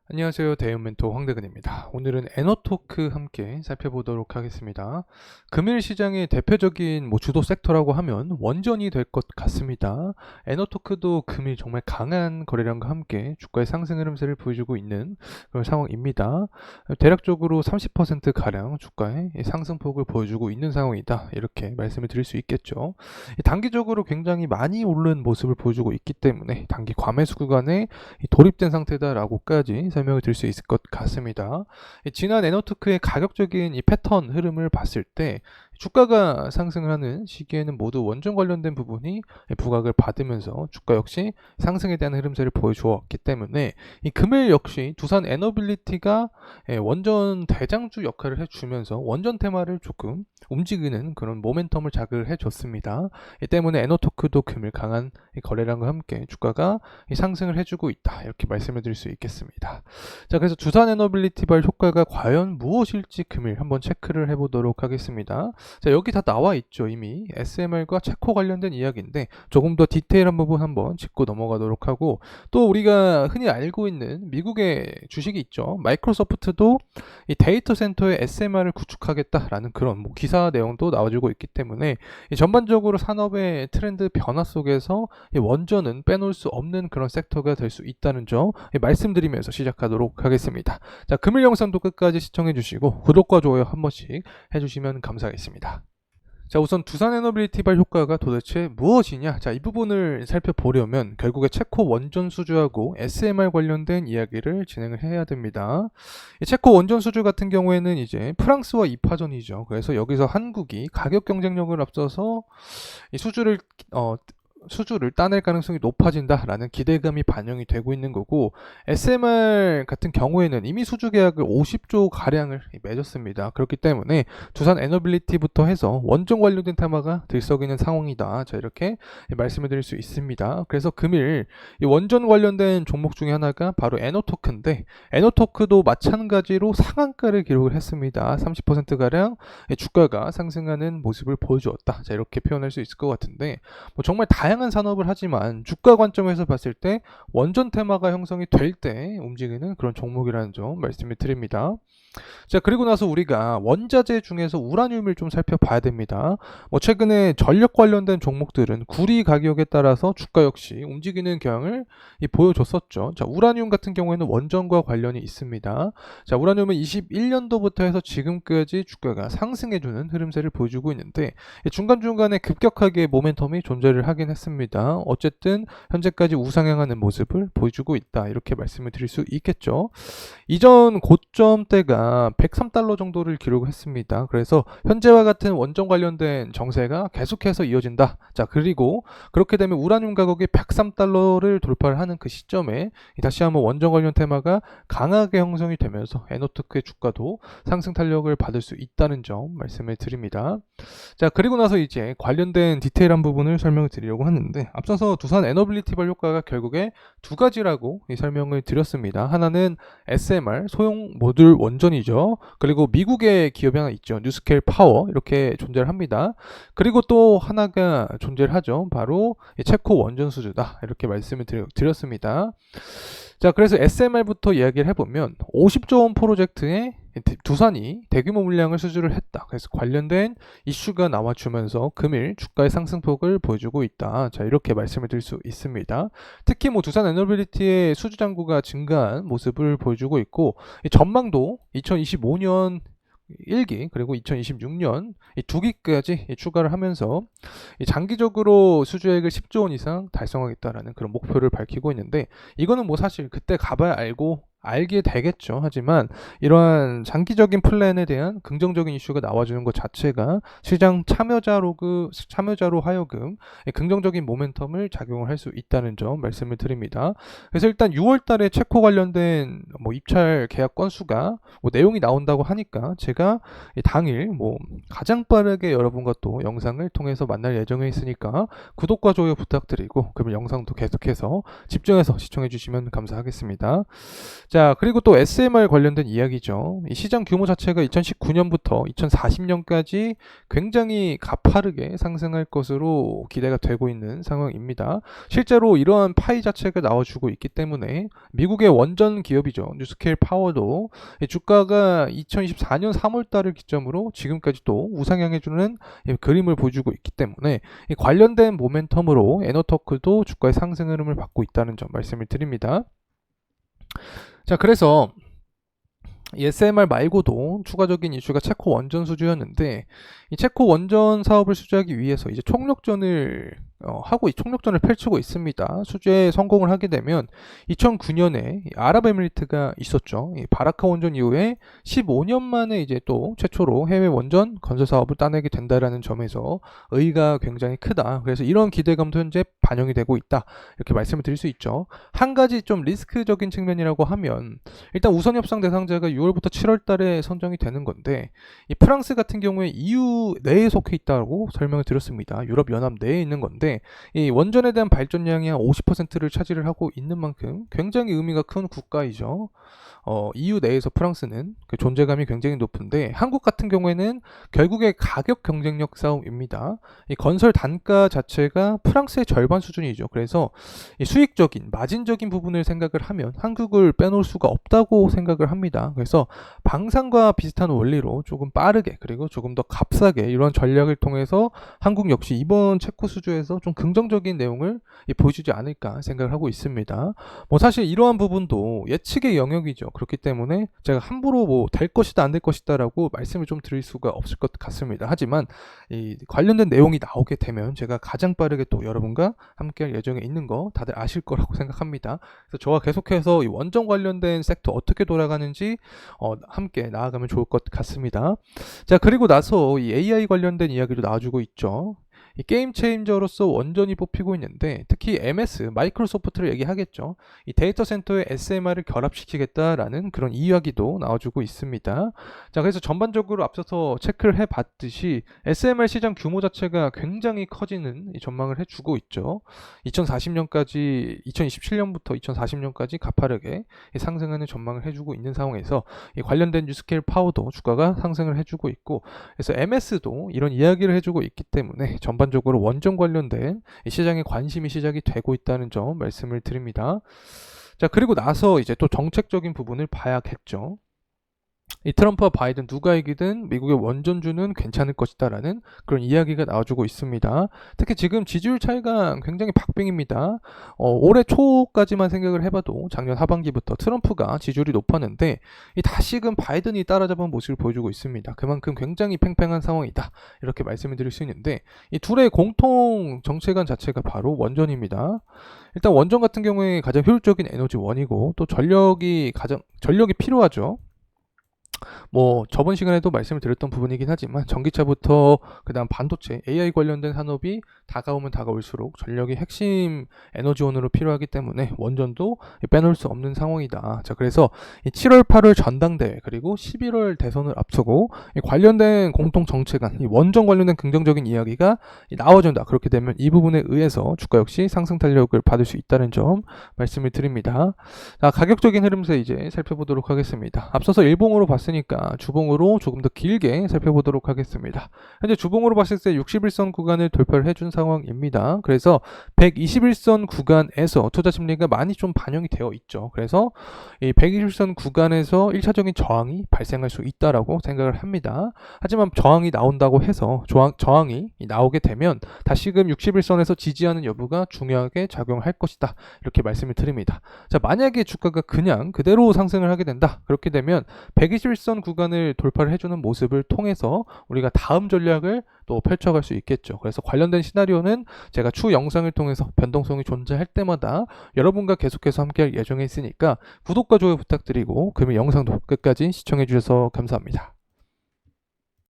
안녕하세요. 대형 멘토 황대근입니다. 오늘은 에너토크 함께 살펴보도록 하겠습니다. 금일 시장의 대표적인 주도 섹터라고 하면 원전이 될 것 같습니다. 에너토크도 금일 정말 강한 거래량과 함께 주가의 상승 흐름세를 보여주고 있는 그런 상황입니다. 대략적으로 30%가량 주가의 상승폭을 보여주고 있는 상황이다. 이렇게 말씀을 드릴 수 있겠죠. 단기적으로 굉장히 많이 오른 모습을 보여주고 있기 때문에 단기 과매수 구간에 돌입된 상태다라고까지 설명을 드릴 수 있을 것 같습니다. 지난 에너토크의 가격적인 이 패턴 흐름을 봤을 때 주가가 상승을 하는 시기에는 모두 원전 관련된 부분이 부각을 받으면서 주가 역시 상승에 대한 흐름세를 보여주었기 때문에 이 금일 역시 두산 에너빌리티가 원전 대장주 역할을 해주면서 원전 테마를 조금 움직이는 그런 모멘텀을 자극을 해줬습니다. 이 때문에 에너토크도 금일 강한 거래량과 함께 주가가 상승을 해주고 있다, 이렇게 말씀을 드릴 수 있겠습니다. 자, 그래서 두산 에너빌리티발 효과가 과연 무엇일지 금일 한번 체크를 해보도록 하겠습니다. 자, 여기 다 나와 있죠. 이미 SMR과 체코 관련된 이야기인데 조금 더 디테일한 부분 한번 짚고 넘어가도록 하고, 또 우리가 흔히 알고 있는 미국의 주식이 있죠. 마이크로소프트도 이 데이터 센터의 SMR을 구축하겠다라는 그런 기사 내용도 나와주고 있기 때문에 전반적으로 산업의 트렌드 변화 속에서 이 원전은 빼놓을 수 없는 그런 섹터가 될 수 있다는 점 말씀드리면서 시작하도록 하겠습니다. 자, 금일 영상도 끝까지 시청해 주시고 구독과 좋아요 한 번씩 해주시면 감사하겠습니다. 자, 우선 두산 에너빌리티발 효과가 도대체 무엇이냐? 자, 이 부분을 살펴보려면 결국에 체코 원전 수주하고 SMR 관련된 이야기를 진행을 해야 됩니다. 이 체코 원전 수주 같은 경우에는 이제 프랑스와 2파전이죠. 그래서 여기서 한국이 가격 경쟁력을 앞서서 이 수주를 따낼 가능성이 높아진다라는 기대감이 반영이 되고 있는 거고, SMR 같은 경우에는 이미 수주 계약을 50조 가량을 맺었습니다. 그렇기 때문에 두산 에너빌리티부터 해서 원전 관련된 테마가 들썩이는 상황이다. 자, 이렇게 말씀을 드릴 수 있습니다. 그래서 금일 이 원전 관련된 종목 중에 하나가 바로 에너토크인데, 에너토크도 마찬가지로 상한가를 기록을 했습니다. 30%가량 주가가 상승하는 모습을 보여주었다. 자, 이렇게 표현할 수 있을 것 같은데, 정말 다양한 산업을 하지만 주가 관점에서 봤을 때 원전 테마가 형성이 될 때 움직이는 그런 종목이라는 점 말씀을 드립니다. 자, 그리고 나서 우리가 원자재 중에서 우라늄을 좀 살펴봐야 됩니다. 최근에 전력 관련된 종목들은 구리 가격에 따라서 주가 역시 움직이는 경향을 보여줬었죠. 자, 우라늄 같은 경우에는 원전과 관련이 있습니다. 자, 우라늄은 21년도부터 해서 지금까지 주가가 상승해주는 흐름세를 보여주고 있는데 중간중간에 급격하게 모멘텀이 존재를 하긴 했습니다. 어쨌든 현재까지 우상향하는 모습을 보여주고 있다, 이렇게 말씀을 드릴 수 있겠죠. 이전 고점대가 103달러 정도를 기록했습니다. 그래서 현재와 같은 원전 관련된 정세가 계속해서 이어진다. 자, 그리고 그렇게 되면 우라늄 가격이 103달러를 돌파를 하는 그 시점에 다시 한번 원전 관련 테마가 강하게 형성이 되면서 에너토크의 주가도 상승 탄력을 받을 수 있다는 점 말씀을 드립니다. 자, 그리고 나서 이제 관련된 디테일한 부분을 설명을 드리려고 하는데, 앞서서 두산 에너빌리티발 효과가 결국에 두 가지라고 설명을 드렸습니다. 하나는 SMR 소형 모듈 원전이죠. 그리고 미국의 기업이 하나 있죠. 뉴스케일 파워, 이렇게 존재를 합니다. 그리고 또 하나가 존재를 하죠. 바로 체코 원전 수주다, 이렇게 말씀을 드렸습니다. 자, 그래서 SMR부터 이야기를 해보면 50조 원 프로젝트에 두산이 대규모 물량을 수주를 했다. 그래서 관련된 이슈가 나와주면서 금일 주가의 상승폭을 보여주고 있다. 자, 이렇게 말씀을 드릴 수 있습니다. 특히 두산 에너빌리티의 수주 잔고가 증가한 모습을 보여주고 있고, 이 전망도 2025년 1기 그리고 2026년 이 2기까지 추가를 하면서 장기적으로 수주액을 10조 원 이상 달성하겠다라는 그런 목표를 밝히고 있는데, 이거는 사실 그때 가봐야 알게 되겠죠. 하지만 이러한 장기적인 플랜에 대한 긍정적인 이슈가 나와주는 것 자체가 시장 참여자로 하여금 긍정적인 모멘텀을 작용을 할 수 있다는 점 말씀을 드립니다. 그래서 일단 6월 달에 체코 관련된 입찰 계약 건수가 내용이 나온다고 하니까 제가 당일 가장 빠르게 여러분과 또 영상을 통해서 만날 예정에 있으니까 구독과 좋아요 부탁드리고, 그러면 영상도 계속해서 집중해서 시청해 주시면 감사하겠습니다. 자, 그리고 또 SMR 관련된 이야기죠. 이 시장 규모 자체가 2019년부터 2040년까지 굉장히 가파르게 상승할 것으로 기대가 되고 있는 상황입니다. 실제로 이러한 파이 자체가 나와주고 있기 때문에 미국의 원전 기업이죠. 뉴스케일 파워도 이 주가가 2024년 3월 달을 기점으로 지금까지 또 우상향해주는 그림을 보여주고 있기 때문에 이 관련된 모멘텀으로 에너토크도 주가의 상승 흐름을 받고 있다는 점 말씀을 드립니다. 자, 그래서 이 SMR 말고도 추가적인 이슈가 체코 원전 수주였는데, 이 체코 원전 사업을 수주하기 위해서 이제 총력전을 펼치고 있습니다. 수주에 성공을 하게 되면 2009년에 아랍에미리트가 있었죠. 이 바라카 원전 이후에 15년 만에 이제 또 최초로 해외 원전 건설 사업을 따내게 된다라는 점에서 의의가 굉장히 크다. 그래서 이런 기대감도 현재 반영이 되고 있다. 이렇게 말씀을 드릴 수 있죠. 한 가지 좀 리스크적인 측면이라고 하면, 일단 우선 협상 대상자가 6월부터 7월 달에 선정이 되는 건데, 이 프랑스 같은 경우에 EU 내에 속해 있다고 설명을 드렸습니다. 유럽 연합 내에 있는 건데, 이 원전에 대한 발전량이 한 50%를 차지를 하고 있는 만큼 굉장히 의미가 큰 국가이죠. EU 내에서 프랑스는 그 존재감이 굉장히 높은데, 한국 같은 경우에는 결국에 가격 경쟁력 싸움입니다. 이 건설 단가 자체가 프랑스의 절반 수준이죠. 그래서 이 수익적인 마진적인 부분을 생각을 하면 한국을 빼놓을 수가 없다고 생각을 합니다. 그래서 방산과 비슷한 원리로 조금 빠르게 그리고 조금 더 값싸게 이런 전략을 통해서 한국 역시 이번 체코 수주에서 좀 긍정적인 내용을 보여주지 않을까 생각을 하고 있습니다. 뭐 사실 이러한 부분도 예측의 영역이죠. 그렇기 때문에 제가 함부로 뭐 될 것이다 안 될 것이다 라고 말씀을 좀 드릴 수가 없을 것 같습니다. 하지만 이 관련된 내용이 나오게 되면 제가 가장 빠르게 또 여러분과 함께 할 예정에 있는 거 다들 아실 거라고 생각합니다. 그래서 저와 계속해서 이 원전 관련된 섹터 어떻게 돌아가는지 함께 나아가면 좋을 것 같습니다. 자, 그리고 나서 이 AI 관련된 이야기도 나와주고 있죠. 이 게임 체인저로서 원전이 뽑히고 있는데, 특히 MS, 마이크로소프트를 얘기하겠죠. 이 데이터 센터에 SMR을 결합시키겠다라는 그런 이야기도 나와주고 있습니다. 자, 그래서 전반적으로 앞서서 체크를 해봤듯이 SMR 시장 규모 자체가 굉장히 커지는 이 전망을 해주고 있죠. 2040년까지, 2027년부터 2040년까지 가파르게 상승하는 전망을 해주고 있는 상황에서 이 관련된 뉴스케일 파워도 주가가 상승을 해주고 있고, 그래서 MS도 이런 이야기를 해주고 있기 때문에 전반적으로 원전 관련된 시장에 관심이 시작이 되고 있다는 점 말씀을 드립니다. 자, 그리고 나서 이제 또 정책적인 부분을 봐야겠죠. 이 트럼프와 바이든 누가 이기든 미국의 원전주는 괜찮을 것이다 라는 그런 이야기가 나와주고 있습니다. 특히 지금 지지율 차이가 굉장히 박빙입니다. 올해 초까지만 생각을 해봐도 작년 하반기부터 트럼프가 지지율이 높았는데, 이 다시금 바이든이 따라잡은 모습을 보여주고 있습니다. 그만큼 굉장히 팽팽한 상황이다, 이렇게 말씀을 드릴 수 있는데, 이 둘의 공통 정체관 자체가 바로 원전입니다. 일단 원전 같은 경우에 가장 효율적인 에너지원이고 또 전력이 필요하죠. 뭐 저번 시간에도 말씀을 드렸던 부분이긴 하지만 전기차부터 그다음 반도체, AI 관련된 산업이 다가오면 다가올수록 전력이 핵심 에너지원으로 필요하기 때문에 원전도 빼놓을 수 없는 상황이다. 자, 그래서 7월 8월 전당대회 그리고 11월 대선을 앞두고 관련된 공통 정책안, 원전 관련된 긍정적인 이야기가 나와준다. 그렇게 되면 이 부분에 의해서 주가 역시 상승 탄력을 받을 수 있다는 점 말씀을 드립니다. 자, 가격적인 흐름에서 이제 살펴보도록 하겠습니다. 앞서서 일봉으로 봤으니까 주봉으로 조금 더 길게 살펴보도록 하겠습니다. 현재 주봉으로 봤을 때 61선 구간을 돌파를 해준 상황입니다. 그래서 121선 구간에서 투자 심리가 많이 좀 반영이 되어 있죠. 그래서 이 121선 구간에서 1차적인 저항이 발생할 수 있다라고 생각을 합니다. 하지만 저항이 나온다고 해서 저항이 나오게 되면 다시금 61선에서 지지하는 여부가 중요하게 작용할 것이다, 이렇게 말씀을 드립니다. 자, 만약에 주가가 그냥 그대로 상승을 하게 된다, 그렇게 되면 121선 구간을 돌파를 해주는 모습을 통해서 우리가 다음 전략을 또 펼쳐갈 수 있겠죠. 그래서 관련된 시나리오는 제가 추후 영상을 통해서 변동성이 존재할 때마다 여러분과 계속해서 함께할 예정에 있으니까 구독과 좋아요 부탁드리고, 그러면 영상도 끝까지 시청해 주셔서 감사합니다.